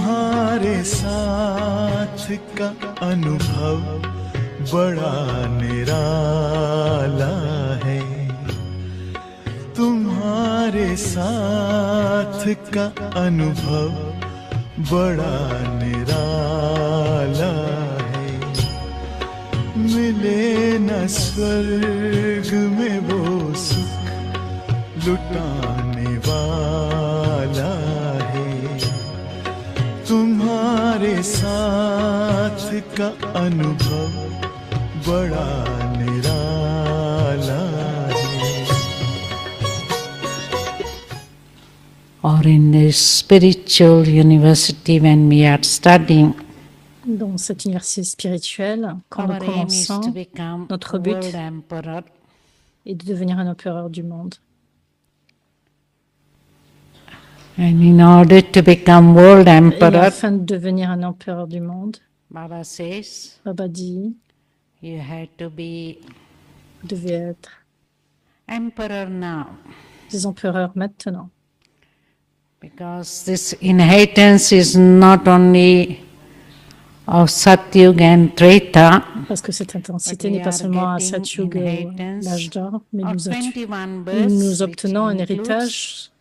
तुम्हारे साथ का अनुभव बड़ा निराला है, तुम्हारे साथ का अनुभव बड़ा निराला है। मिले न स्वर्ग में वो सुख लुटाने वाला है, तुम्हारे साथ का अनुभव बड़ा निराला है। Or in the spiritual university when we are studying, Dans cette université spirituelle, quand nous our aim is to commençons, become notre but world emperor. est de devenir un empereur du monde. And in order to become world Et emperor, afin de devenir un empereur du monde, Baba says, Baba dit, you have to be vous devez être emperor now. des empereurs maintenant. Because this inheritance is not only of Satyuga and Treta, Parce que cette intensité but we n'est pas are seulement à getting Satyuga, inheritance l'âge d'or, mais of nous 21 births, nous which obtenons un includes héritage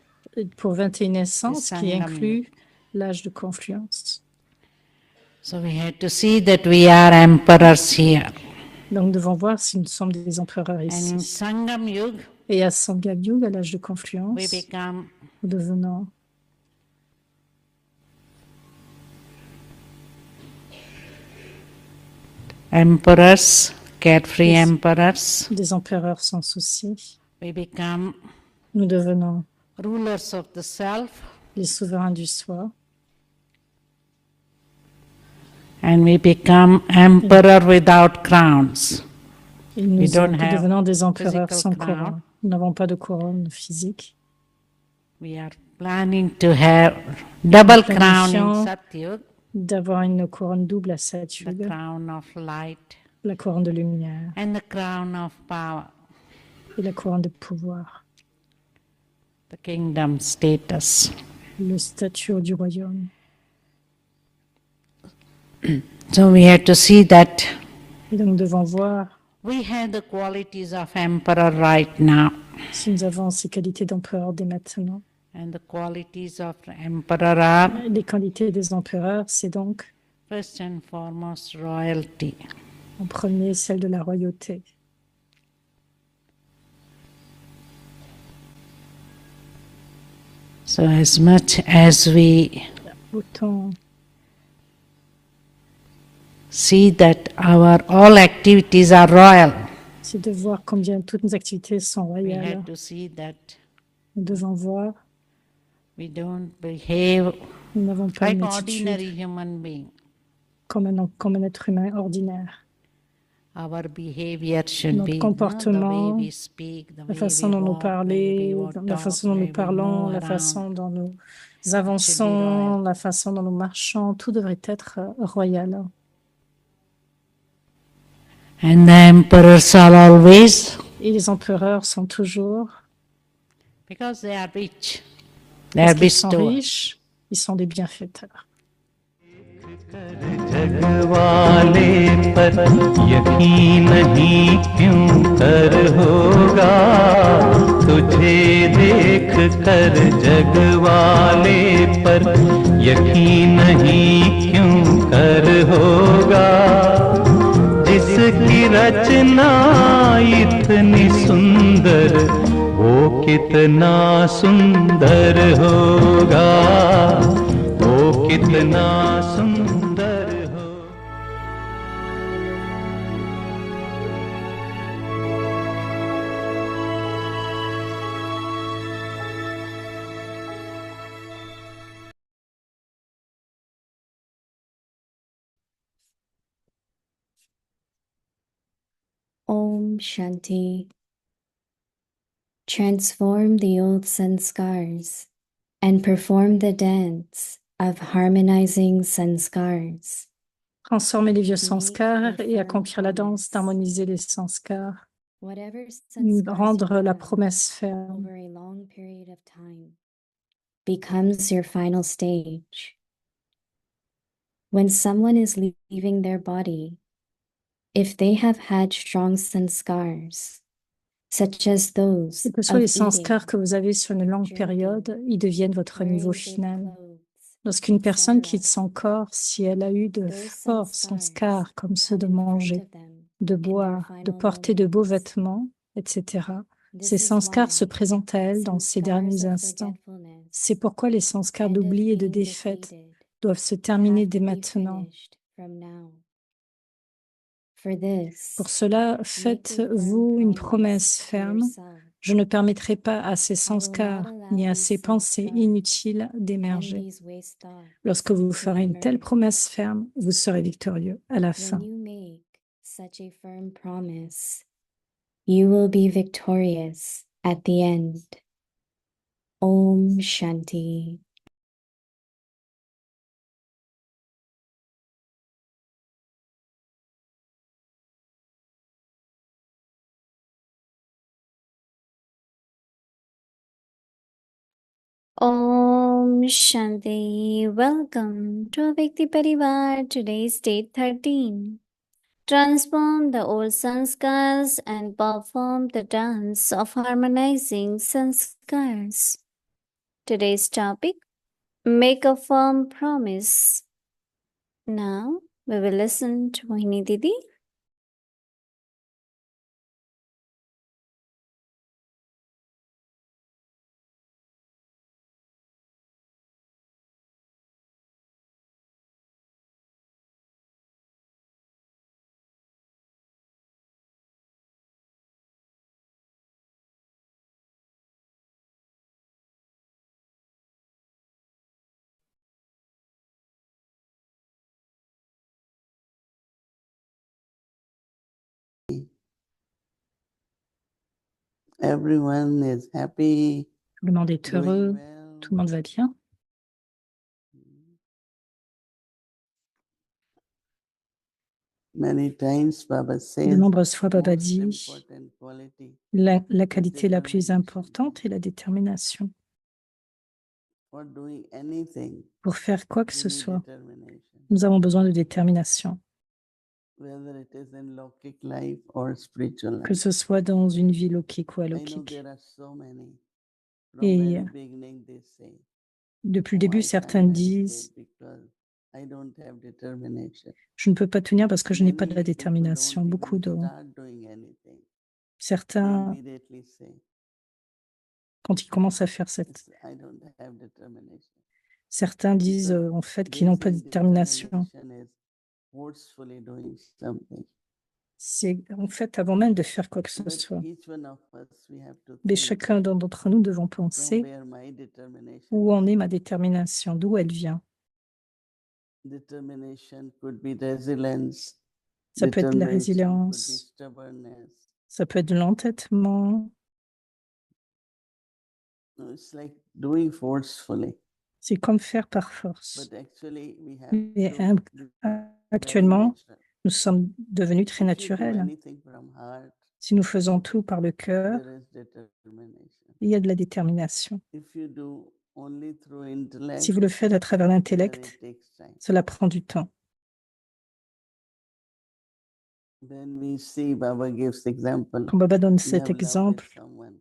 pour 21 naissances qui Sangam inclut l'âge de confluence. So we have to see that we are emperors here. Donc nous devons voir si nous sommes des empereurs And in ici. Sangam Yuga, Et à Sangam Yuga, à l'âge de we confluence, become nous devenons emperors, carefree Yes. emperors. des empereurs sans souci. We become Nous devenons rulers of the self, les souverains du soi. and we become emperor without crowns. Et nous don't have devenons des empereurs physical sans crown. couronne. Nous n'avons pas de couronne physique. We are planning to have double crown in planifions Satyuga, D'avoir une couronne double à the Satyuga, crown of light la couronne de lumière and the crown of power, et la couronne de pouvoir, the kingdom status. le statut du royaume. So we have to see that Et donc nous devons voir we have the qualities of emperor right now, si nous avons ces qualités d'empereur dès maintenant. and the qualities of emperor are Les qualités des empereurs, c'est donc first and foremost royalty. en premier celle de la royauté. So as much as we Autant see that our all activities are royal, c'est de voir combien toutes nos activités sont we royales. have to see that Nous devons voir, we don't behave nous n'avons pas like une attitude ordinary human being. comme un être humain ordinaire. Our behavior should Notre be comportement, the way we speak, the La way façon we dont nous walk, the way parlons, we la talk, façon dont the way nous we parlons, move la around. façon dont nous avançons, la façon dont nous marchons, tout devrait être royal. And the emperors are always, Et les empereurs sont toujours, because they are rich, they parce are qu'ils sont bestowers. riches, ils sont des bienfaiteurs. जग वाले पर यकीन ही क्यों कर होगा, तुझे देख कर जग वाले पर यकीन ही क्यों कर होगा, जिसकी रचना इतनी सुंदर वो कितना सुंदर होगा, वो कितना सुंदर हो। Om Shanti. Transform the old sanskars and perform the dance of harmonizing sanskars. Transformer les vieux sanskars et accomplir la danse d'harmoniser les sanskars. Whatever sanskars Rendre you la have promesse ferme. over a long period of time becomes your final stage. When someone is leaving their body, if they have had strong sanskars, such as those Quels que soient of les eating, sanskars que vous avez sur une longue drinking, période, ils deviennent votre niveau wearing big final. clothes, Lorsqu'une personne etc., quitte son corps, si elle a eu de those forts sanskars sanskars, comme ceux de come in front manger, of them de in their boire, de final porter de beaux moments. vêtements, etc., ces This is sanskars se why présentent à elle dans ces sanskars derniers of instants. forgetfulness C'est pourquoi les sanskars and of d'oubli et de being défaite defeated doivent se terminer have dès to be maintenant. finished from now. For this, Pour cela, make a firm faites-vous une promesse promise to ferme. yourself. Je ne permettrai pas à ces I will not sanskars allow ni à these ces pensées sanskars inutiles and d'émerger. these waste thoughts Lorsque vous to ferez une telle emerge. promesse ferme, vous serez victorieux à la When fin. you make such a firm promise, you will be victorious at the end. Om Shanti. Om Shanti. Welcome to Vyakti Parivar. Today's date 13. Transform the old sanskars and perform the dance of harmonizing sanskars. Today's topic: make a firm promise. Now we will listen to Mohini Didi. Everyone is happy, Tout le monde est doing heureux, well. tout le monde va bien. Many times Baba De says nombreuses fois, Baba most dit, important quality la qualité la plus determination. importante est la détermination. For doing anything, Pour faire quoi que we ce need soit, determination. nous avons besoin de détermination, Whether it is in Lokik life or spiritual que life. ce soit dans une vie lokique ou I know alokik. there are so many. From Et very beginning they say, depuis le "Oh, début, I certains can't disent, meditate because I don't have determination." je ne peux pas tenir parce que je n'ai pas de la Many people détermination. don't Beaucoup even de start doing anything. They certains, immediately say, quand ils commencent à faire cette, I don't have determination. certains disent en fait qu'ils n'ont pas de détermination. Determination is forcefully doing something. C'est en fait avant même de faire quoi que ce But soit. each one of us, we have to Mais think chacun d'entre nous devons from penser where my determination où en est ma détermination, d'où elle vient. Determination could be resilience. Ça peut être de la Determination could be résilience, stubbornness. ça peut être de l'entêtement. No, it's like doing forcefully. C'est comme faire par force. But actually, we have Mais to be very actuellement, natural. nous sommes devenus très If you do naturels. anything from heart, Si nous faisons tout par le cœur, there is determination. il y a de la détermination. If you do only through intellect, Si vous le faites à travers then l'intellect, it takes time. cela prend du temps. Then we see Baba gives example. Quand Baba donne You cet have loved exemple someone.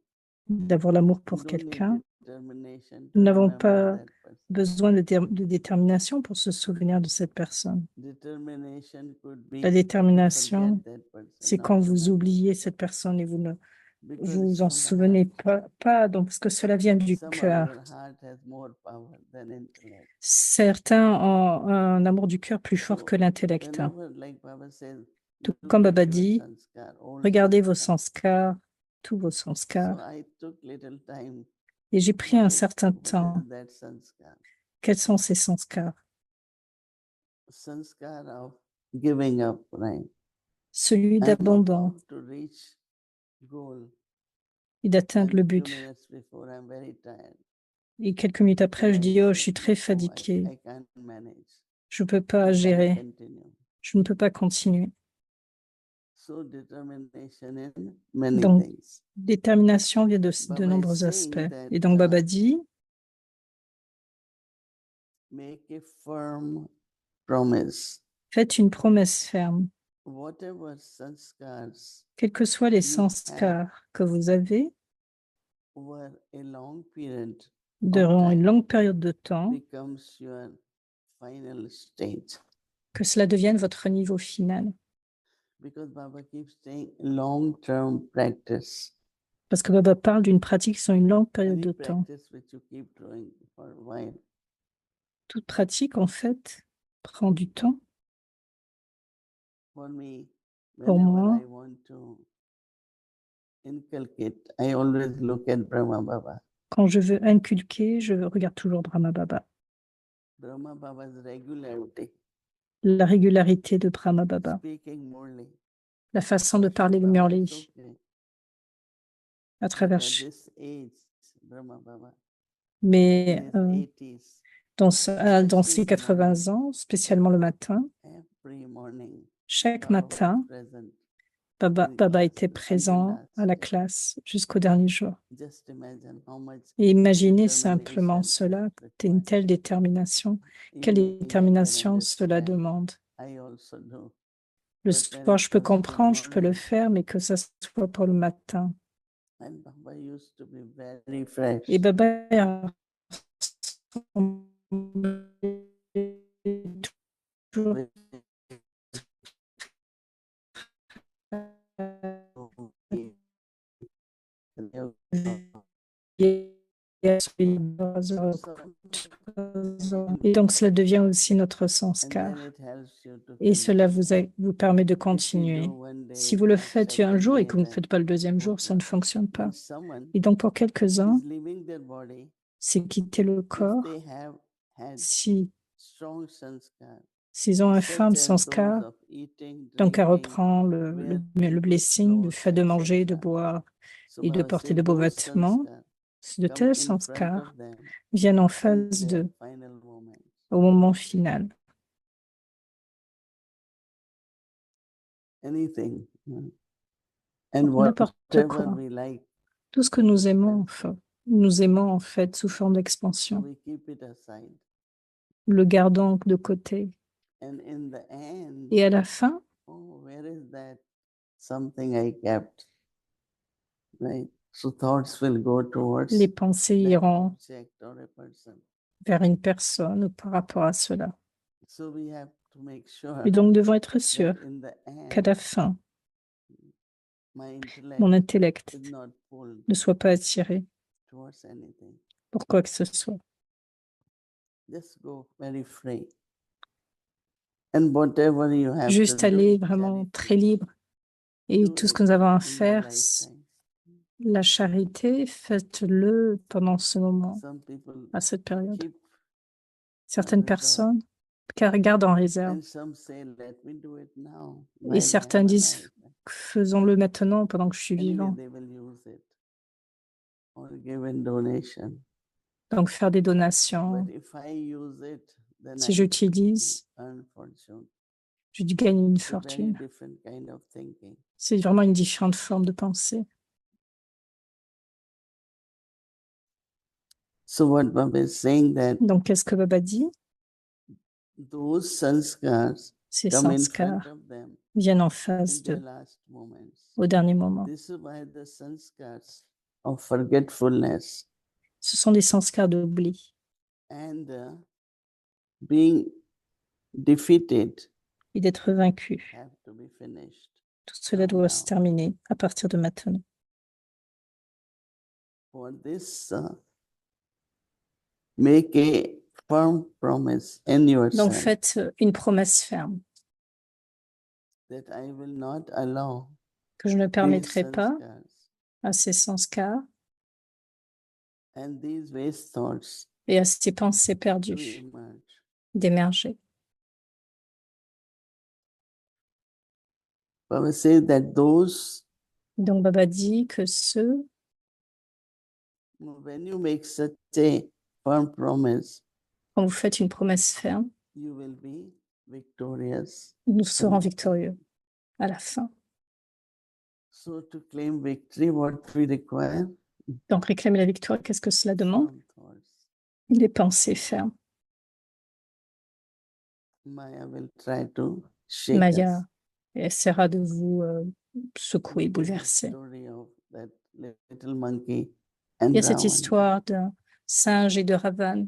d'avoir l'amour You pour don't need quelqu'un, determination to nous n'avons remember pas that person. besoin de détermination pour se souvenir de cette personne. Determination could be La to détermination, forget that person, c'est not quand vous remember. oubliez cette personne et vous ne Because vous it's en from the souvenez heart. pas, donc parce que cela vient du Somehow cœur. your heart has more power than intellect. Certains ont un amour du cœur plus fort So, que l'intellect. whenever, like Baba says, Tout look comme at Baba your dit, sanskar, all regardez vos sanskar. sanskars, tous vos So sanskars. I took little time. Et j'ai pris un certain What temps. is that sanskar? Quels sont ces sanskars? Sanskar of giving up, right? Celui I'm d'abandon about to reach goal. et d'atteindre And le few but. minutes before, I'm very tired. Et quelques minutes après, je Then I dis, oh, say, je suis très "Oh, fatigué, I can't manage. je ne peux pas I can't gérer, continue." je ne peux pas continuer. So determination in many Donc, things. détermination vient de Baba is nombreux saying aspects. that, Et donc, Baba dit, make a firm promise. Faites une promesse ferme. Whatever sanskars Quels que soient les You have- sanskars que vous avez over a long period durant une time longue période de temps, becomes your final state. que cela devienne votre niveau final. Because Baba keeps saying long-term practice. Parce que Baba parle d'une pratique sur une longue période Any de temps. practice which you keep doing for a while. Toute pratique, en fait, prend du temps. For me, Pour whenever moi, I want to inculcate, I always look at Brahma Baba. quand je veux inculquer, je regarde toujours Brahma Baba. Brahma Baba's regularity, La régularité de Brahma Baba, speaking Murli. la façon de parler le Baba is Murli okay. à But travers. at this age, Brahma Baba, Mais in his 80s, dans especially ces in the 80 morning, ans, spécialement le matin, every morning, chaque Baba was matin, present. Baba in Baba class était until présent last à la day. classe jusqu'au dernier jour. Just imagine how much Et imaginez simplement determination cela, it une requires. telle détermination. Quelle Even me, I can détermination cela understand. demande. I also do. Le But when soir, it je peux comes to comprendre, je peux le morning, faire, mais que ça soit pour le matin. and Baba used to be very fresh. Et Baba toujours et donc cela devient aussi notre And sanskar. then it helps you to Et cela continue. vous permet de If you continuer. do one day, Si vous le not faites un second jour et day, que vous ne then faites pas le deuxième jour, won't ça ne work. fonctionne pas. When someone Et donc pour quelques-uns, is leaving their body, c'est quitter le if corps. they have had Si strong sanskar, s'ils ont un such ferme as those sanskar, of eating, donc elle drinking, reprend le wearing blessing, le good fait de clothes, manger, de etc. boire So et de Baba porter said de beaux those vêtements. sanskar De come tels in front sanskars of them viennent en in phase their 2, final moment. au moment final. Anything. And N'importe whatever quoi. we like, Tout ce que nous aimons, expansion, nous aimons en fait sous forme so d'expansion. we keep it aside. Le gardons de côté. And in the end, Et à la fin, oh, where is that something I kept? Right? So thoughts will go towards les pensées that iront object or a person. vers une personne ou par rapport à cela. So we have to make sure Et donc, nous devons être that sûrs in the qu'à end, la fin, my mon intellect intellect is not pulled ne soit pas attiré towards anything. pour quoi que ce soit. Just go very free. And whatever you have Juste to do, aller vraiment charity, très libre. Et do tout ce it que nous avons à in your faire, lifetime. la charité, faites-le pendant ce moment, Some people à cette période. keep Certaines reserve, personnes gardent en réserve. and some say, let me do it now. Et while I certains am disent, alive." faisons-le maintenant pendant que je suis Anyway, vivant. they will use it or give in donation. Donc, faire des donations. But if I use it, then Si I j'utilise, earn fortune. je gagne une It's a very fortune. different kind of thinking. C'est vraiment une différente forme de pensée. So what Baba is saying that Donc, qu'est-ce que Baba dit? those sanskars Ces come in front sanskars of them viennent en in phase their 2, last moments. au dernier moment. This is why the sanskars of forgetfulness Ce sont des sanskars d'oubli. and being defeated Et d'être vaincu. have to be finished. Tout cela from doit now. se terminer à partir de maintenant. For this, make a firm promise in Donc, yourself faites une promesse ferme that I will not allow que je ne these permettrai pas sanskars à ces sanskars and these waste thoughts et à ces pensées to perdues emerge. d'émerger. Baba says that those, Donc, Baba dit que ceux, when you make such a firm promise, quand vous faites une promesse ferme, you will be victorious. nous serons victorieux à la fin. So to claim victory, what we require? Donc, réclamer la victoire, qu'est-ce que cela demande? Firm thoughts. Des pensées fermes. Maya will try to shake Maya us. essaiera de vous secouer, Look at the bouleverser. story of that little monkey Il y and a cette Ravan. histoire d'un singe et de Ravan.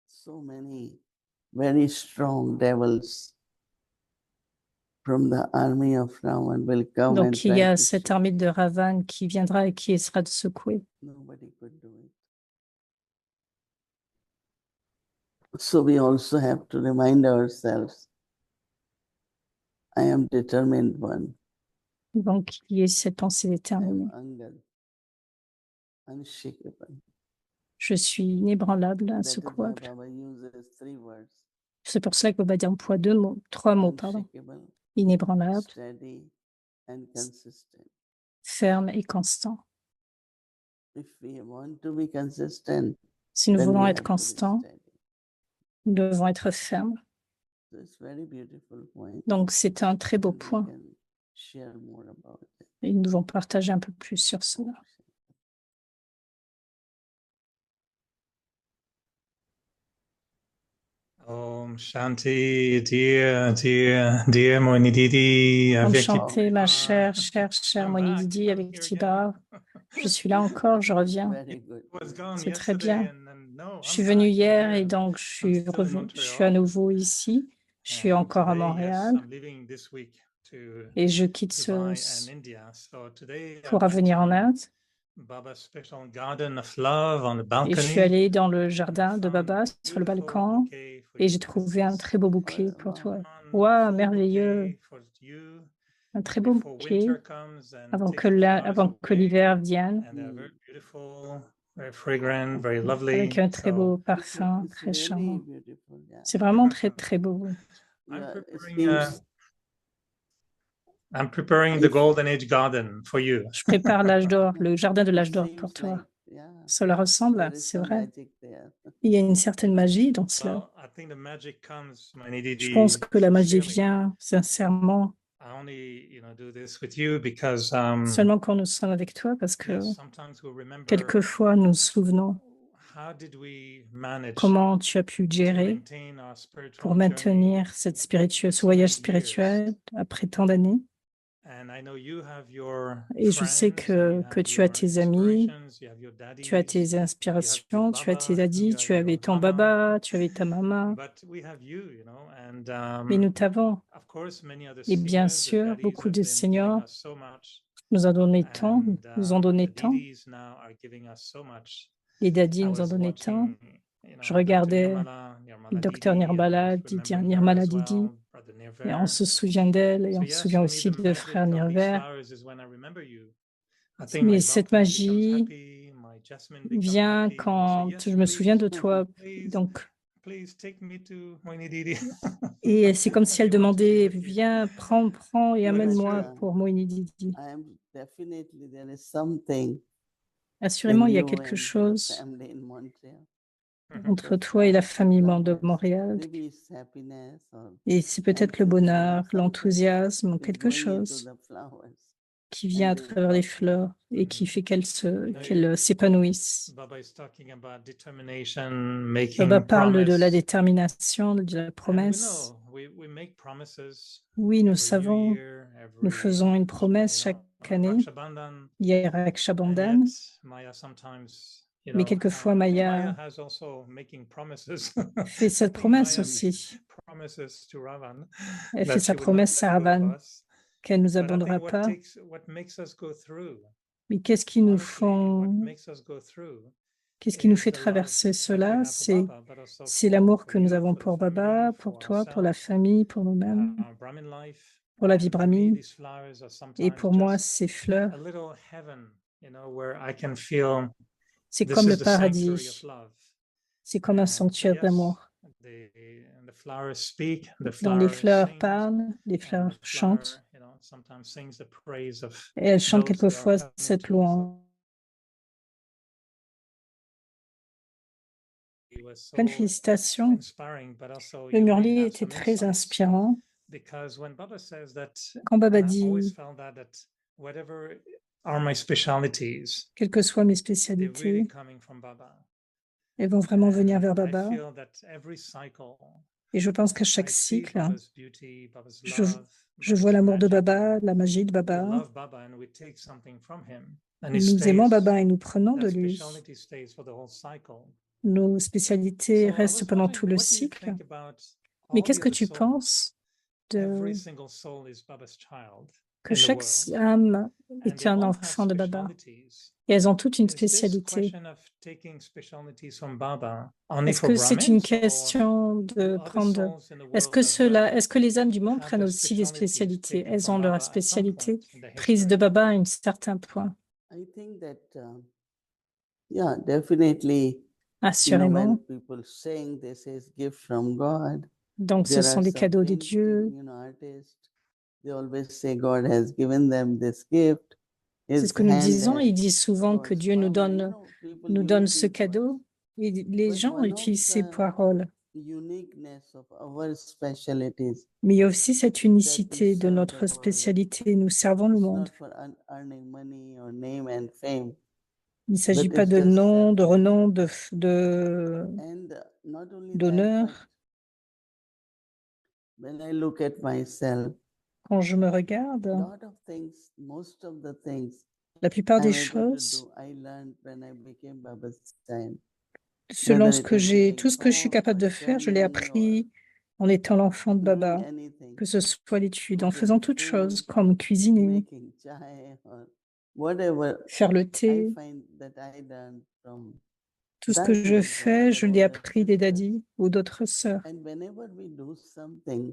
So many very strong devils from the army of Ravan will come and Donc, il y try a to cette shake. armée de Ravan qui viendra et qui essaiera de secouer. Nobody could do it. So we also have to remind ourselves, I am determined one. Donc, il y a cette pensée I déterminée. am Angad, unshakable. Je suis inébranlable, That is why insecouable. Baba uses 3 words. C'est pour cela que Baba dit emploie trois mots, pardon. Unshakable, Inébranlable, steady, and consistent. ferme et constant. If we want to be consistent, Si nous then voulons we être have to be constants, steady. nous devons être fermes. So it's very beautiful point. Donc, c'est un très beau And we point. can share more about it. Et nous devons partager un peu plus sur cela. Om Shanti, dear Moini Didi, Om avec Shanti, ma Tibar. chère I'm Moini back. Didi, I'm avec here Tibar. again. Je suis là encore, je reviens. Very good. I was gone C'est très yesterday bien. and no, Je I'm suis venue back. I'm hier et here. donc je suis still in revenu. Je suis à Montreal. nouveau ici. Je suis And encore à today, yes, Montréal I'm leaving this week to et je quitte Dubai and India. So today I pour went revenir en to Inde. Baba's Special Garden of Love on the Et je suis balcony. allée dans le And I jardin de found Baba a sur le beautiful balcon bouquet for et you. j'ai This trouvé un is très beau bouquet Wow, pour toi. one Waouh, full merveilleux! bouquet for you. Un très beau Before bouquet winter comes and avant takes the flowers avant que away, l'hiver vienne, and they're very beautiful, very fragrant, very avec lovely. un très So beau It's, parfum, it's très really charmant. beautiful. Yeah. C'est vraiment très, très beau. I'm Yeah, it preparing seems I'm preparing the if Golden Age Garden for you. Je prépare l'âge d'or, le jardin de it l'âge d'or pour seems toi. like, yeah, Cela ressemble, there is c'est some vrai. magic there. Il y a une certaine magie dans cela. Well, I think the magic comes, my Je pense que la magie sincerely. vient sincèrement I only, do this with you because seulement quand nous sommes avec toi, parce que yes, sometimes we remember quelquefois nous nous souvenons how did we manage comment tu as pu to gérer maintain our spiritual pour journey. maintenir ce so voyage many spirituel après tant d'années. And I know you have your Et je sais friends, and you que have tu as your tes amis, inspirations, you have your tu as daddies, tes inspirations, tu as tes daddies, you tu have avais your ton mama, baba, tu avais ta maman, but we have you, and mais nous t'avons. of course many other Et bien seniors, the sûr, daddies beaucoup have de been giving seigneurs us so much, nous ont donné tant, and nous ont donné the tant. diddies now are giving us so much. Les daddies I nous ont was donné tant. watching, Je Dr. regardais Nirmala le docteur Didi, and I Nirmala, was remembering her Nirmala as Didi, well, Brother et on Nirver. se souvient d'elle, et So on se yes, souvient for me, aussi the de magic frère of these Nirver. flowers is when I remember you. I think Mais my cette bhakti becomes magie happy, my jasmine becomes vient happy. They say, quand yes, je me souviens please, de toi. please, Donc, please take me to Moini Didi. et c'est comme si elle We want to be demandait, with you. viens, prends et But, amène-moi pour Moini Didi. I am definitely there is something Assurément, in il y a you quelque and your chose family in Montreal. entre That toi et la famille de flowers, Montréal. maybe it's happiness or Et c'est peut-être le bonheur, enthusiasm, something l'enthousiasme, is quelque going into chose the flowers. qui vient à And they travers les blossom. fleurs et qui fait qu'elles Yeah. s'épanouissent. Baba is talking about determination, making Baba parle de la promise. détermination, de la And we promesse. know we make promises Oui, nous every New savons, Year, nous every faisons une promesse chaque année. Raksha Bandhan. Hier à And Rakshabandhan, yet, Maya sometimes, mais quelquefois Maya Maya has also making promises. fait I cette think promesse Maya aussi. promises to Ravan Elle that fait she sa will not promesse à let go of Ravan us. qu'elle ne nous But I abandonnera think pas. what makes us go through, Mais qu'est-ce qui nous honestly, what font, makes us go through qu'est-ce qui nous is fait the love traverser that we cela? have for Baba, but also C'est l'amour for que nous you, avons for the pour family, Baba, pour for toi, pour la ourselves, famille, pour nous-mêmes, Brahmin life. pour la And vie to me, brahmine. these flowers are Et sometimes pour moi, just ces fleurs, a little heaven, where I can feel c'est this comme is le the sanctuary of paradis. love. C'est comme un And so sanctuaire yes, d'amour. the flowers speak, the Dont les flowers fleurs sing, parlent, les and fleurs the chantent. flower, sometimes sings the praise of Et elles chantent those they are quelquefois coming cette to. louange. It was Pleine so félicitations. inspiring, but also Le you may Murli have était some très insights, inspirant. because when Baba says that, Quand Baba and I've always dit, felt that whatever are my specialities, quelles que soient mes they're really spécialités, coming from Baba. elles vont vraiment venir vers I Baba. feel that every cycle Et je pense qu'à chaque I see cycle, Baba's beauty, Baba's je, love, je Baba's vois l'amour de magic. Baba, la magie de We Baba. love Baba and we take something from him, and he Nous aimons stays. Baba et nous prenons de That lui. speciality stays for the whole cycle. Nos spécialités So I restent was pendant wondering, tout le what do you cycle. think about Mais all qu'est-ce the que other tu souls? penses de Every single soul is Baba's child que in the chaque world, âme and est they un all have enfant de Baba? specialities. Et elles ont toutes une Is this spécialité. question of taking specialities from Baba only Est-ce for que c'est une Brahmins, or question de do other prendre... souls in the Est-ce world que as well est-ce que les âmes du monde have prennent their aussi des specialities spécialités? taken Elles from ont leur Baba at some spécialité point in their prise de history? Baba à un certain point. I think that, yeah, definitely, when Assurément. people sing, they say it's gift from God. Donc, ce There sont are des some cadeaux de Dieu. painting, artists, they always say God has given them this gift. C'est His ce que nous hand disons. has Ils disent souvent que God's Dieu nous power. People donne use ce these words. cadeau. Et les But gens one of utilisent ces the paroles. uniqueness of our specialties Mais il y a aussi cette that we unicité de serve notre the world. spécialité. Nous servons le It's monde. not for earning money or name and fame. Il ne s'agit But pas it's de just nom, de serving. renom, And not only that, d'honneur. but when I look at myself, Quand je me regarde, lot of things, most of the things la plupart I'm des able to choses, do, I learned when I became Baba's child. selon Whether ce it que is giving tout ce que je suis talk capable or de faire, je l'ai chanting or appris en étant l'enfant de doing Baba, anything, que ce soit l'étude, en cooking faisant toutes food, choses, comme cuisiner, making chai or whatever. faire le I thé. find that I learned from Tout ce que je daddies or fais, other je l'ai older appris des sisters. daddies ou d'autres sœurs. And whenever we do something,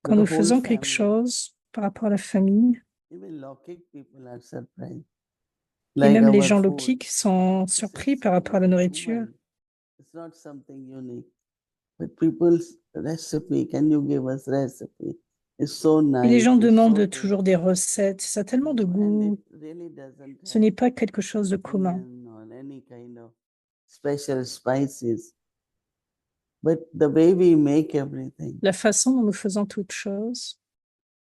Quand the nous whole faisons quelque family, chose par rapport à la famille, even Lokik people are surprised. et Like même les our gens food, lokiques sont this surpris is par rapport à la so nourriture. human. It's not something unique. But people's recipe, can you give us recipe? It's so Et les nice, gens it's so demandent toujours des tasty, recettes. Ça a tellement de and goût. it really doesn't Ce have n'est pas quelque chose de commun. onion or any kind of special spices. But the way we make everything, La façon dont nous faisons toutes choses,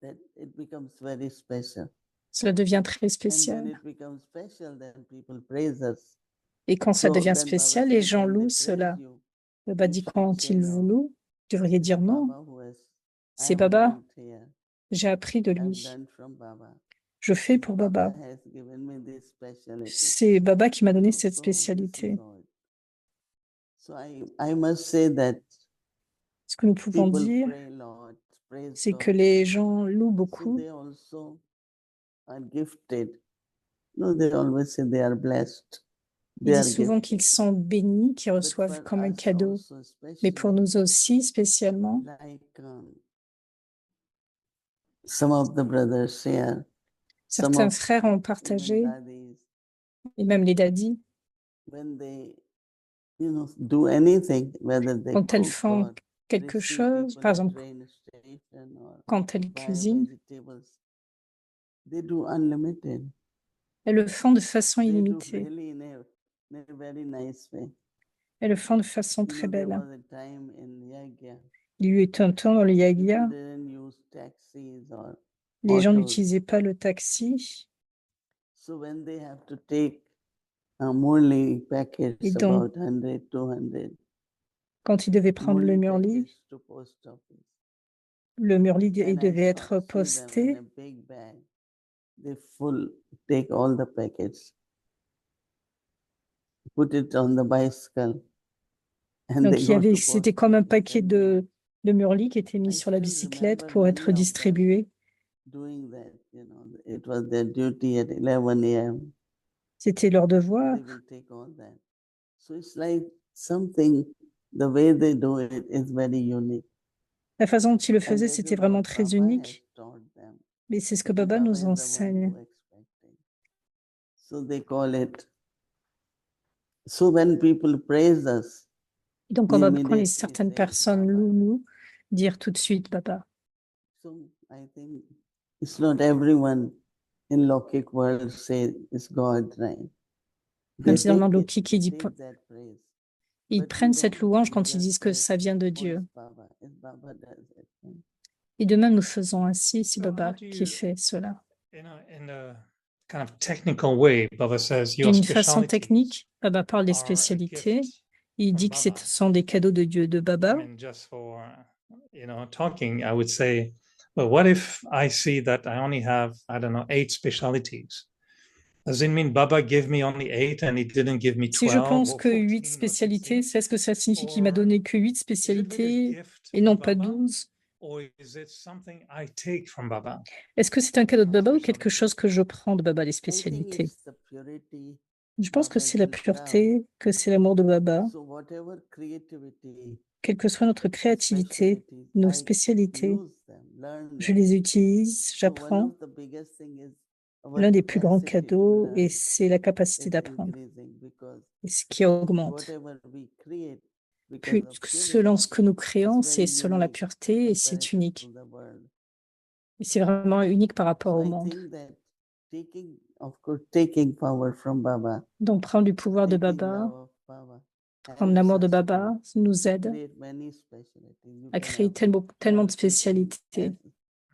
that it becomes very special. cela devient très And when spécial. it becomes special, then people praise us. Et quand ça So devient then Baba spécial, les says, gens when they louent praise cela. you, Baba you dit should quand say ils vous no. louent, vous devriez It's dire non. Baba who has, I C'est have Baba, learned here. j'ai appris de I've lui. learned from Baba. Je fais pour Baba Baba. has given me this specialty. C'est Baba qui m'a donné So cette this is spécialité. all. So I must say that Ce que nous pouvons people dire, pray Lord, praise c'est que Lord. les gens louent So beaucoup. they also are gifted. No, they always say they are blessed. Ils They are disent souvent qu'ils gifted. sont bénis, qu'ils But reçoivent for comme un us cadeau. also, Mais pour especially, nous aussi, spécialement, like some of the brothers share, some certains of frères ont even partagé, daddies, et même les daddies, when they, do anything, whether they quand elles cook font or quelque receive chose, people par at exemple, train station or quand elles buy cuisinent, vegetables, they do unlimited. elles le font de façon They do illimitée. really in a very nice way. Elles le font de façon très There belle. was a time in Yagya, Il y eut un temps dans le people Yagya, didn't use taxis or les gens autos. n'utilisaient pas le taxi. So when they have to take Murli packets, Et donc, about 100, 200, quand ils devaient prendre le Murli Murli, packets to post office. il And I devait être see them in posté. a big bag. They take all the packets, put it on the bicycle, and Donc, they go to post c'était comme un office paquet and bring it. de Murli qui était mis I sur la still bicyclette remember pour many être of them distribué. doing that, it was their duty at 11 a.m. C'était leur devoir. They will take all that. So it's like something, the way they do it is very unique. La façon dont ils le And faisaient, they c'était do vraiment what très Baba unique. has taught them. Mais c'est ce que And Baba Baba nous is the one enseigne. who expected. So they call it. So when people praise us, Et donc, we quand immediately certaines say personnes Baba. louent nous, dire tout de suite Baba. So I think it's not everyone in Lokik world say it's God, right? Même They si dans le take monde it, lokique, ils take that praise. ils But we prennent cette don't. louange We quand ils just disent que say, ça vient de oh, Dieu. it's Baba does it. Et de même, nous faisons ainsi, c'est So how Baba do qui you, fait cela. in a kind of technical way, Baba says your D'une façon specialties technique, Baba parle des are a spécialités, gift Il dit que ce sont des cadeaux de Dieu, de I Baba. mean, just for, talking, I would say, well, what if I see that I only have, I don't know, 8 specialties? Does it mean Baba gave me only 8 and he didn't give me 12 Si je pense or que 14 8 or spécialités, 16? est-ce que ça signifie qu'il m'a Or donné que 8 Is it really a spécialités gift et non from pas Baba? 12? Or is it something I take from Baba? Est-ce que c'est un cadeau de Our Baba ou quelque specialty. chose que je prends de Baba, les I think spécialités? it's the purity, Je pense que Baba's c'est la love. pureté, que c'est l'amour de Baba. So whatever creativity, Quelle que soit notre créativité, specialties, nos I spécialités, use them, learn je them. les utilise, So one j'apprends. of the biggest thing is our L'un des plus grands capacity to cadeaux, et learn c'est la capacité is d'apprendre, increasing because et ce qui augmente. whatever we create because Puis, of selon purity, ce que nous créons, it's c'est very selon la unique pureté et c'est comparative unique. to the world. Et c'est vraiment unique par rapport So au I monde. think that taking, of course, taking power from Baba, Donc, prendre du pouvoir de taking Baba, love of Baba, prendre helps l'amour de us Baba, to nous aide create many specialties. You à can créer have tellement de 12, 15, spécialités,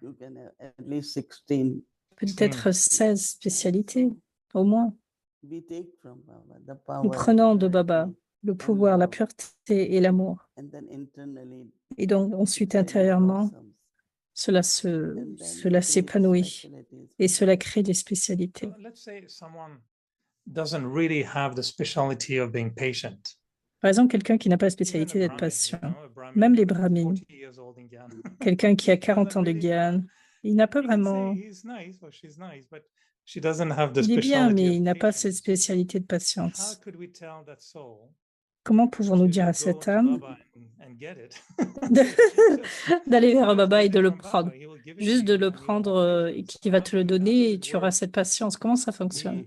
you can have at least 16. peut-être 16 spécialités au moins. We take from Baba the Nous power, prenons de Baba purity, le pouvoir, la love. pureté et l'amour. And then internally, Et donc, it ensuite, really intérieurement, blossoms. cela And then cela create s'épanouit specialties et from cela Baba. crée des spécialités. So let's say someone doesn't really have the specialty of being patient. Par exemple, quelqu'un qui n'a pas la Even a spécialité d'être Brahmin, patient, a Brahmin même les who's Brahmins, 40 years old in Gyan. quelqu'un qui a He 40 doesn't ans de really have- Gyan, il n'a pas He can say vraiment... he's nice or she's nice, but she doesn't have the Il est bien, specialty mais of il n'a pas cette patience. spécialité de How patience. could we tell that soul Comment pouvons-nous dire to à go cette to âme Baba and get it? d'aller vers Just Baba et get de it le from Baba. prendre? He will give it to Juste de you le and you will prendre have et patience. qui va How te le how does donner et it tu auras work? cette patience. Comment ça fonctionne? Me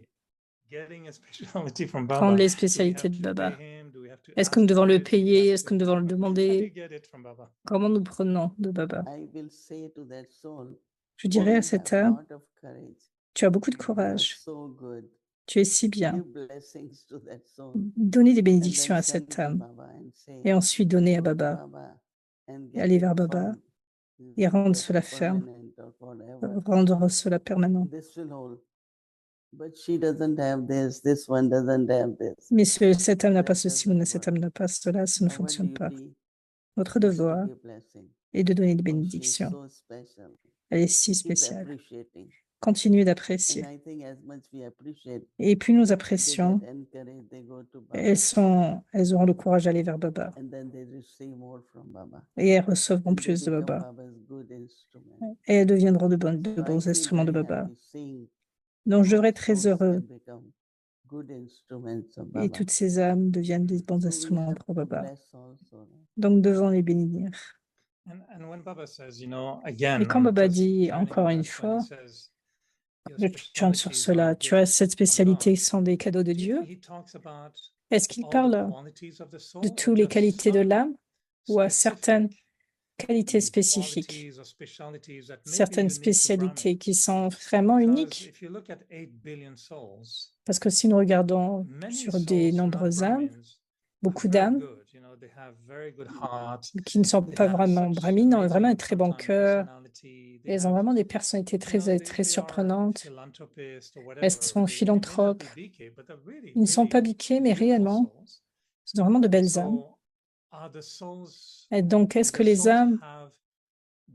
getting a specialty from Prendre Baba. les Do we spécialités have de to pay Baba. him? Do we have to Est-ce que ask nous devons for le it? Do we payer? have Est-ce to que nous get it devons from le Baba? How do demander? you get it from Baba? Comment nous prenons de Baba? I will say to that soul, Je dirais à you cette have âme, lot of courage. tu as beaucoup de You are courage. so good. Tu es si bien. Give blessings to that soul. Donnez des And bénédictions then à send cette to âme Baba and say, et ensuite donner à go to Baba Baba and et get aller it vers Baba firm. et rendre Get cela it ferme, permanent or whatever. rendre cela permanent. This will hold. But she doesn't have this one doesn't have this. Mais cette âme n'a pas That ceci, ou doesn't cette work. âme n'a pas cela, ça ne Our fonctionne pas. duty Notre is to devoir give blessing. est de donner des Oh, she's bénédictions. so special. Elle est si Keep spéciale. appreciating. Continuez And d'apprécier. I think as much we appreciate, Et plus nous they apprécions, get encouraged, they go to Baba. elles auront le courage d'aller vers Baba And then they receive more from Baba. et elles recevront And they plus de become Baba. Baba's good instrument. Et elles deviendront de So I bons feel instruments de very Baba. happy seeing Donc je all serai très souls heureux can become good instruments of et Baba. toutes ces âmes deviennent des bons So we instruments have pour to Baba. bless also. Donc devons les bénir. And when Baba says, Et again, quand I'm Baba just dit turning encore on une that, when fois, he says, your je chante sur specialties cela, are tu as gifts cette from God. spécialité sont des cadeaux de Do you Dieu. think he talks about Est-ce qu'il all the parle qualities of the soul de or toutes les just qualités de some l'âme ou à certaines specific qualités spécifiques, qualities or specialties that may be certaines unique to Brahmin? spécialités qui sont vraiment Because uniques? if you look at 8 billion souls, Parce que si nous regardons many sur des souls who are not nombreuses âmes, Brahmins are beaucoup very d'âmes good. They have very good heart. qui ne sont They pas have vraiment such brahmines, ont vraiment un amazing très bon sometimes cœur. personality. They Elles ont have, vraiment des personnalités très they are surprenantes. philanthropists or Elles whatever. sont They may not philanthropes. be BK, but they're really, Ils ne sont pas really biqués, mais beautiful réellement, souls. ce sont vraiment de belles âmes. So are the souls, Et donc, est-ce do que the les souls âmes have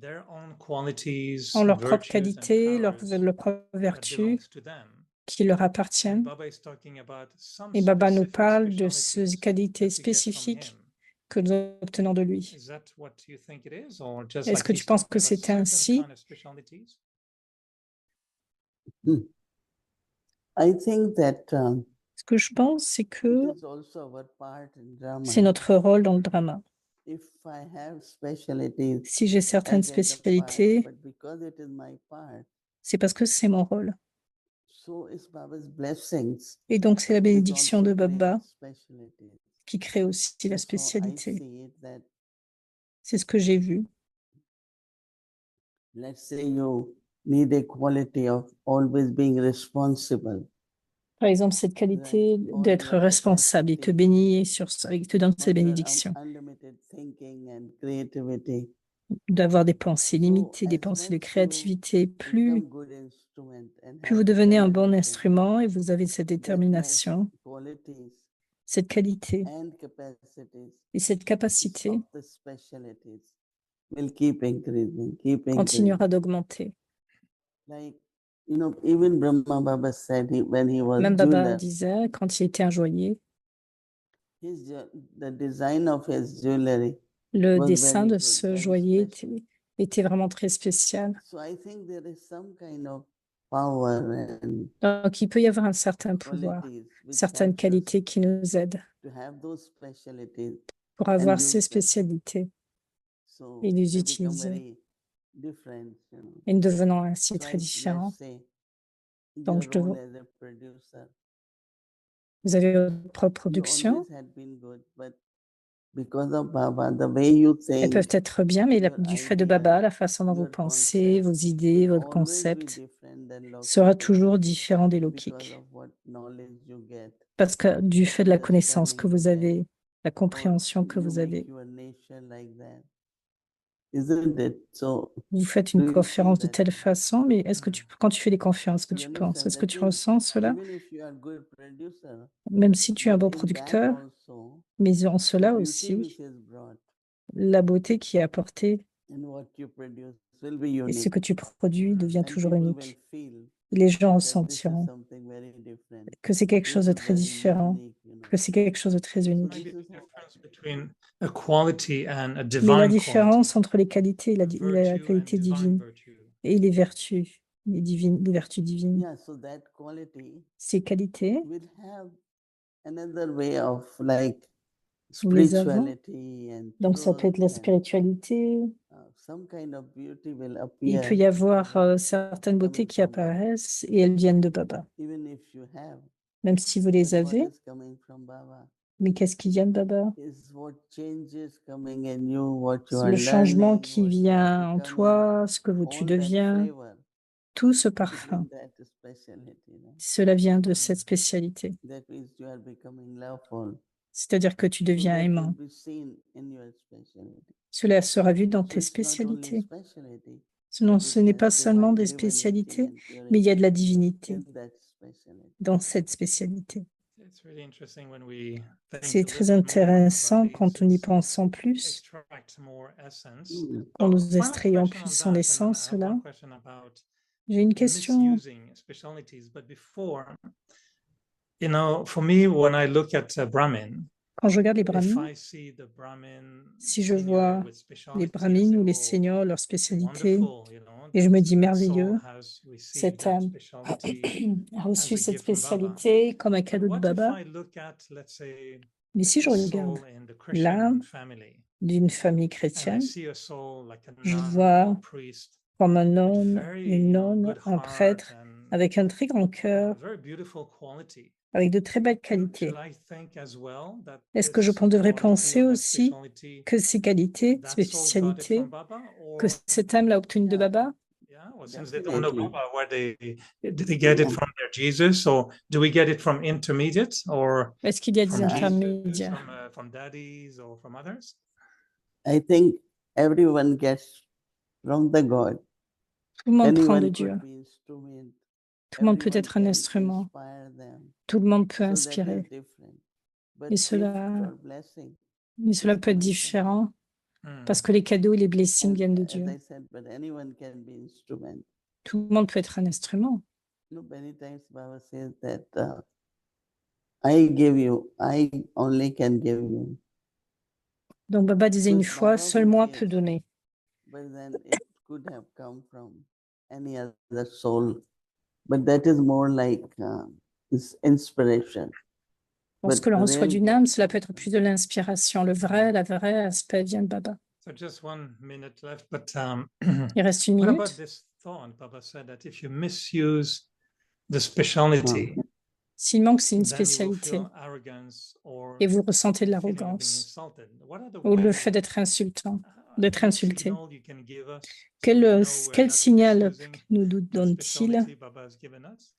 their own qualities, ont leurs propres virtues and qualités, leurs powers propres that vertus belongs to them? qui leur And appartiennent? Baba is talking about some Et Baba nous specific parle de ces specialties qualités that we get from spécifiques him. que nous obtenons de lui. Is that what you think it is, or just Est-ce like que he's tu penses talking que about c'est certain ainsi? kind of specialties? I think that Ce que je pense, c'est it que is also our part in drama. c'est notre rôle dans le drama. If I have specialties, Si j'ai I certaines get the part, spécialités, but because it is my part, c'est parce que c'est mon rôle. so is Baba's blessings. Et donc, c'est la It bénédiction also de Baba creates specialties. qui crée aussi la So I spécialité. see it that, C'est ce que j'ai vu. let's say you need a quality of always being responsible. Par exemple, cette qualité d'être responsable. Il te bénit sur ça, il te donne ses or your bénédictions. unlimited thinking and creativity. D'avoir des pensées So limitées, des as pensées de much you créativité. become good instrument and Plus have vous devenez un bon determination, instrument et vous avez cette that my détermination, qualities cette qualité and capacities et cette capacité of the specialties will keep increasing. continuera d'augmenter. Like, even Brahma Baba said when he was Même Baba jeweler, disait, quand il était un joaillier, the design of his jewelry le was dessin very de good, ce very joaillier special. était vraiment très spécial. So I think there is some kind of power and Donc, il peut y avoir un certain pouvoir, qualities which certaines helps us qualités qui nous aident to have those specialties pour and avoir use ces them. spécialités So et les they become utiliser. very different. Et nous devenons ainsi So très let's différents. say Donc, your role as a producer, vous avez votre propre you production. always had been good, but because of Baba, the way you Elles peuvent think, être bien, mais your du fait de ideas, Baba, la façon dont vous your pensez, concept vos idées, will votre always be concept different than sera Lokik toujours différent des because lokiques. of what knowledge you get, Parce que du fait de la connaissance que understanding vous you get, avez, la or compréhension que you vous make avez, your nature like that, isn't it? So vous faites do une you conférence feel de that? telle façon, mais est-ce que quand tu fais des conférences, que You tu penses, understand est-ce que that tu ressens cela? even if you are good producer, Même si tu es un but bon in that producteur, also, mais en the cela beauty aussi, which is brought la beauté qui est apportée in what you produce will be et ce unique, que tu produis devient and toujours people will unique. feel Les gens that this is ressentiront something very different. que c'est quelque This chose de is très very différent, unique. que c'est quelque chose de très So unique. this Maybe is the difference between a quality and a Mais la divine quality, différence entre les qualités et la virtue and qualité divine divine virtue. et les vertus, les vertus divines, yeah. So that quality ces qualités, will have another way of like nous les avons. spirituality and Donc ça peut être la truth and spiritualité. some kind of beauty will Il appear peut y avoir certaines beautés coming qui from Baba, apparaissent et elles viennent de Baba, even if you have. même si vous les But what avez. is coming from Baba Mais qu'est-ce qui vient de Baba? is what changes coming in you, what you are Le changement learning, qui what you are vient en becoming, toi, ce que tu all that deviens, flavor tout ce is parfum, in that speciality. cela vient de cette spécialité. That means you are becoming loveful. C'est-à-dire que tu So deviens that will aimant. be seen in your speciality. Cela sera vu dans So tes it's not only spécialités. speciality, Sinon, but ce it n'est has pas seulement divine des divinity spécialités, and mais il y a purity de la divinité in that speciality. dans cette spécialité. It's really interesting when we think C'est a très little bit more intéressant about quand these. on y It's pense en plus, extract more essence. quand So, nous final extrayons question on plus son that, and then I essence, have cela. one question about J'ai une question. misusing specialties. But before, for me, when I look at Brahmin, Quand je regarde les if Brahmins, I see the Brahmin si je senior vois with les speciality, I Brahmins say, ou les oh, seigneurs, leur spécialité, wonderful, et je me dis that merveilleux, soul has received cette that âme specialty a as reçu a cette gift from Baba. spécialité comme un But cadeau de what if Baba. I look at, let's say, Mais si je a regarde soul in the l'âme Christian family, d'une famille and I chrétienne, see a soul like a je nun or vois priest comme un with homme, very, une nonne, good un heart prêtre, and avec un très grand cœur, very beautiful quality. avec de très belles qualités. Should I think as well that Est-ce que je this devrais quality penser or that aussi speciality, que ces qualités, that soul got it spécialités, from Baba, que or cette âme l'a obtenue de Yeah, Baba? yeah, well, since they don't know definitely. Baba, where did they get it from their Jesus, or do we get it from intermediate, or Est-ce qu'il y a des from Jesus, intermédiaires? from daddies, or from others? I think everyone gets from the God. Tout le monde prend de Anyone Dieu. could be instrument. Tout le monde peut Everyone être un can instrument. inspire them. Tout le monde peut So that inspirer. is different. But Et gift cela, or blessing mais cela is peut être coming from différent Hmm. parce que les cadeaux et les blessings And viennent de as Dieu. I said, but anyone can be instrument. Tout le monde peut être un instrument. Many times Baba says that I give you, I only can give you. Donc Baba disait une Because fois, Baba seul would moi give, peut donner. but then it could have come from any other soul. But that is more like inspiration. Lorsque But l'on the reçoit real d'une gift âme, cela peut comes être from plus de l'inspiration. Le vrai aspect vient de Baba. So just 1 minute left, but Il reste une what about minute. this thought? Baba said that if you misuse the speciality, S'il manque, c'est une then you will spécialité feel arrogance or et vous ressentez de the feeling of being l'arrogance insulted. What are the ou le ways? fait d'être insultant, d'être Any insulté. signal you can give us so Quel, we know we're quel not signal misusing nous that donne-t-il? specialty Baba has given us?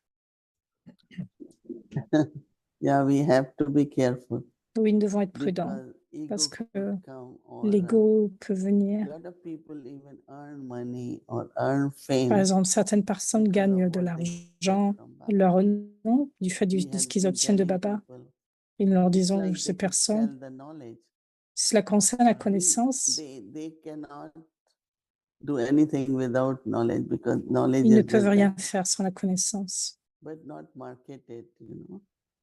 Yeah, we have to be careful. Oui, nous devons être prudents Because ego parce que could come or l'ego peut venir. a lot of people even earn money or earn fame. Par exemple, certaines personnes because of gagnent de what they get l'argent, from Baba. leur nom, du fait We de have ce qu'ils been obtiennent de telling Baba. people Et nous leur disons, like ces they could personnes, sell the knowledge. cela concerne la We- connaissance, They cannot do anything without knowledge because knowledge ils ne is peuvent with rien them, faire sans la connaissance, but not marketed,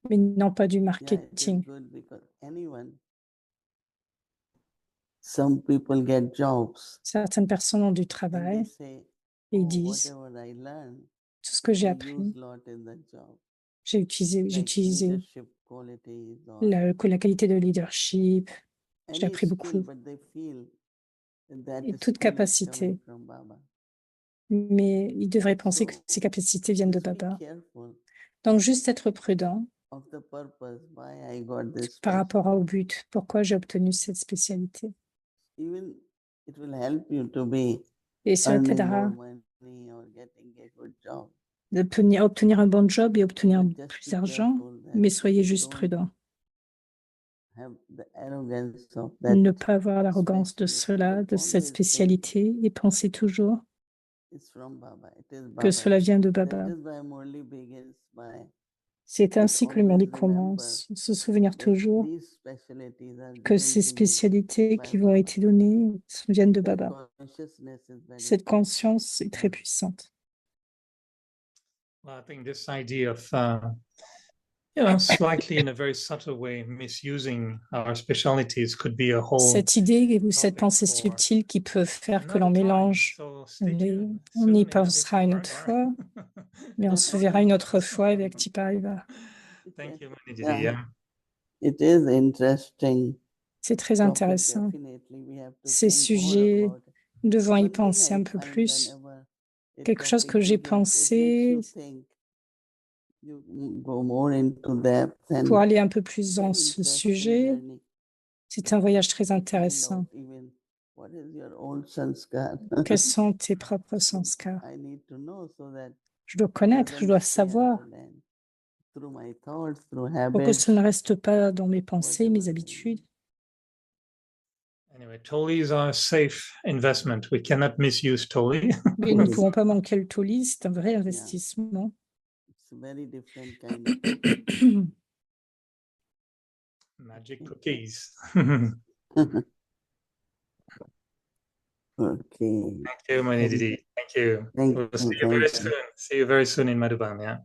mais ils n'ont pas du Yeah, it is marketing. good because some people get jobs Certaines personnes ont du and they travail say, et ils oh, disent, whatever I learned, tout ce que j'ai I appris, use lot in the job, j'ai utilisé like leadership qualities or la qualité de leadership, j'ai any appris skill, beaucoup, but they feel that et that toute skill is capacité. coming from Baba. Mais ils devraient penser que So ces capacités viennent de just be Baba. careful Donc, juste être prudent of the purpose why I got this par rapport au specialty. but, pourquoi j'ai obtenu cette spécialité. Even it will help you to be Et cela earning t'aidera more money or getting a good job. obtenir un bon job et obtenir But just plus be d'argent, careful that mais soyez you juste don't prudent. have the arrogance of that Ne pas avoir l'arrogance de specialty, cela, but de cette always think spécialité, et pensez toujours it's from Baba. It is que Baba. cela vient de That Baba. is why Murli begins by C'est ainsi que le always Mali remember commence. Se souvenir that toujours these specialties are que given ces to you spécialités by qui vont Baba. être données viennent de That Baba. consciousness is very Cette important. conscience est très puissante. Well, I think this idea of, slightly in a very subtle way, misusing our specialities could be a whole Cette idée ou cette topic pensée for subtile qui peut faire que l'on another time. mélange, So stay tuned. on Soon y in pensera une autre Navigate fois, mais on se verra une autre fois avec Tipariva. Thank you, Manididi. Yeah. Yeah. It is interesting C'est très topic, intéressant. definitely. We have to Ces think more sujets, about it. nous devons y One thing penser I un peu find plus. whenever a Quelque chose topic que j'ai begins, it makes pensé you think. You go more into depth and pour aller un peu plus dans very ce interesting sujet. journey C'est un voyage très to find intéressant. out even what is your own sanskar. Quels sont tes propres sanskars? I need to know so that Je dois it connaître, je doesn't dois stay savoir until then. Through my thoughts, through pour que habits, ce ne reste pas dans mes pensées, whatever mes they habitudes. Anyway, Tollies are a safe investment. We cannot misuse Tolly. Mais nous ne pouvons pas manquer le Toli, c'est un vrai Yeah. investissement. It's a very different kind of cookie. Magic cookies. Okay. Thank you, Manididi. Thank you. Thank We'll you. see you very Thank soon. you. See you very soon in Madhuban. Yeah.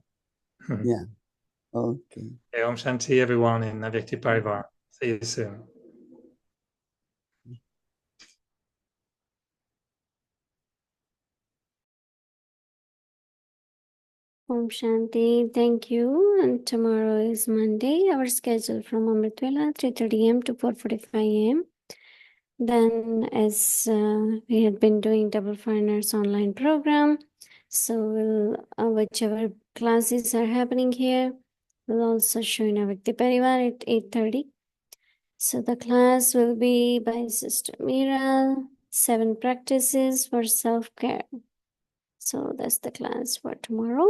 Yeah. Okay. Okay, Om Shanti, everyone in Navyakti Parivar. See you soon. Om Shanti, thank you. And tomorrow is Monday. Our schedule from Amritwala 3:30 a.m. to 4:45 a.m. Then, as we had been doing Double Foreigners online program, so we'll whichever classes are happening here, we'll also show in Avikti Parivar at 8:30. So the class will be by Sister Meera, 7 practices for self-care. So that's the class for tomorrow.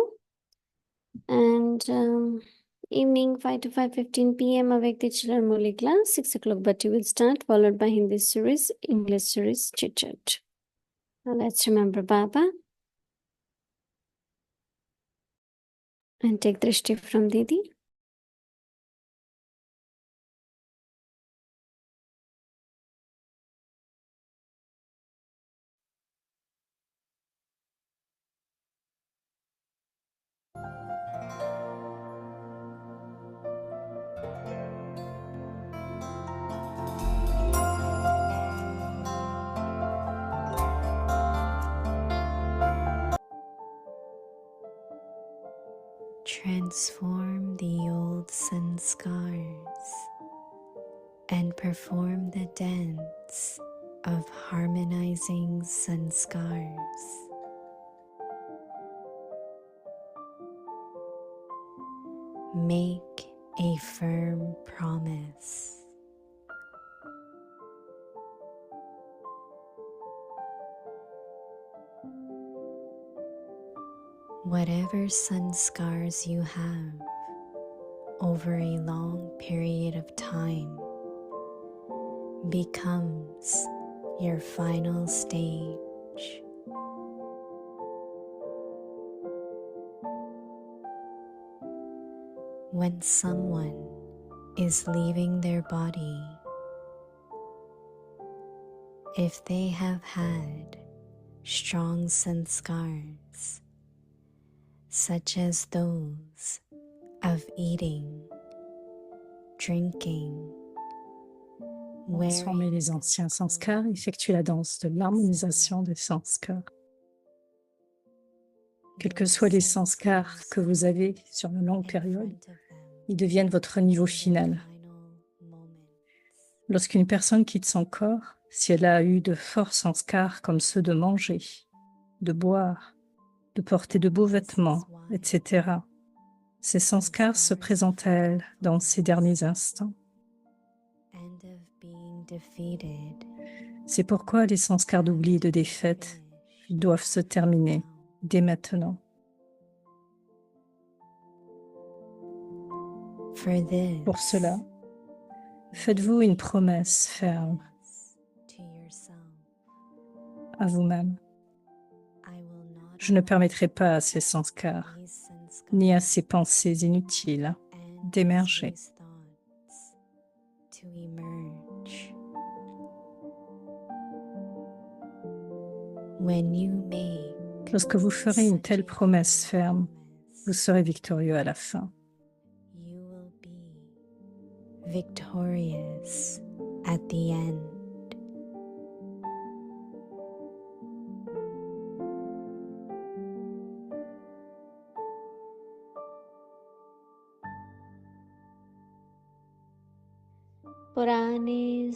And evening 5 to 5:15 p.m. Avikti Children Murli class, 6 o'clock Bhatti will start, followed by Hindi series, English series, chit chat. Now let's remember Baba and take drishti from Didi. Transform the old sanskars and perform the dance of harmonizing sanskars. Make a firm promise. Whatever sanskars you have over a long period of time becomes your final stage. When someone is leaving their body, if they have had strong sanskars, such as those of eating, drinking, Transformez les anciens sanskars, effectuez la danse de l'harmonisation des sanskars. Quels que soient les sanskars que vous avez sur une longue période, ils deviennent votre niveau final. Lorsqu'une personne quitte son corps, si elle a eu de forts sanskars comme ceux de manger, de boire, de porter de beaux vêtements, etc., ces sanskars se présentent à elle dans ces derniers instants. C'est pourquoi les sanskars d'oubli et de défaite doivent se terminer dès maintenant. Pour cela, faites-vous une promesse ferme à vous-même. Je ne permettrai pas à ces sanskars, ni à ces pensées inutiles d'émerger. Lorsque vous ferez une telle promesse ferme, vous serez victorieux à la fin. Victorious at the end.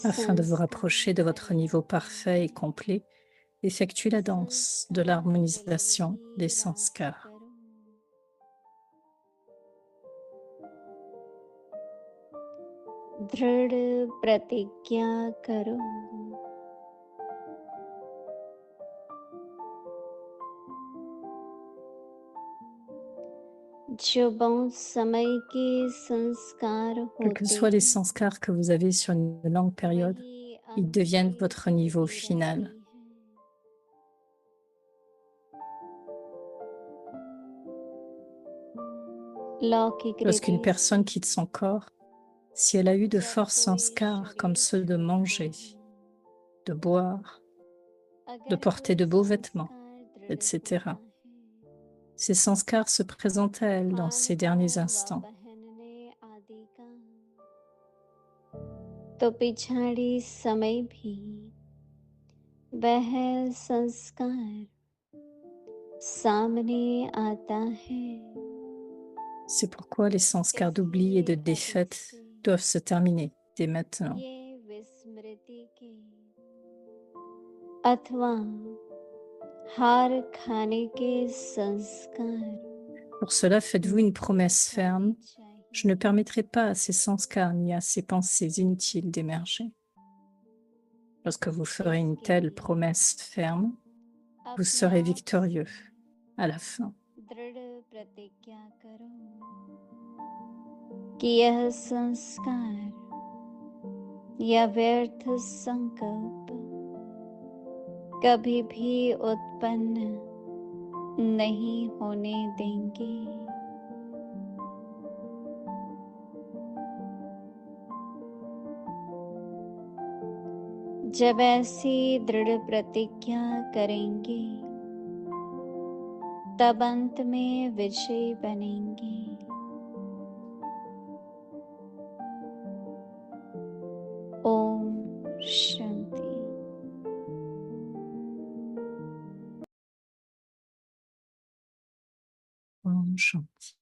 Afin de vous rapprocher de votre niveau parfait et complet, effectuez la danse de l'harmonisation des sanskars. दृढ़ प्रतिज्ञा करो, जो बहुत समय के संस्कार Quels que होते soient les sanskars que vous avez sur une longue période, वही ils deviennent अंत votre niveau में final. रहते हैं। लौकिक Lorsqu'une रीति personne quitte son corps, si elle a eu de forts sanskars comme ceux de manger, de boire, de porter de beaux vêtements, etc., ces sanskars se présentent à elle dans ces derniers instants. तो पिछाड़ी समय भी वह संस्कार सामने आता है। C'est pourquoi les sanskars d'oubli et de défaite doivent se terminer dès maintenant. ये विस्मृति के अथवा हार खाने के संस्कार Pour cela, faites-vous une promesse ferme. Je ne permettrai pas à ces sanskars ni à ces pensées inutiles d'émerger. Lorsque vous ferez une telle promesse ferme, vous serez victorieux à la fin. दृढ़ प्रतिज्ञा करो कि यह संस्कार या व्यर्थ संकल्प कभी भी उत्पन्न नहीं होने देंगे। जब ऐसी दृढ़ प्रतिज्ञा करेंगे तब अंत में विजयी बनेंगे। ओम शांति। Om Shanti.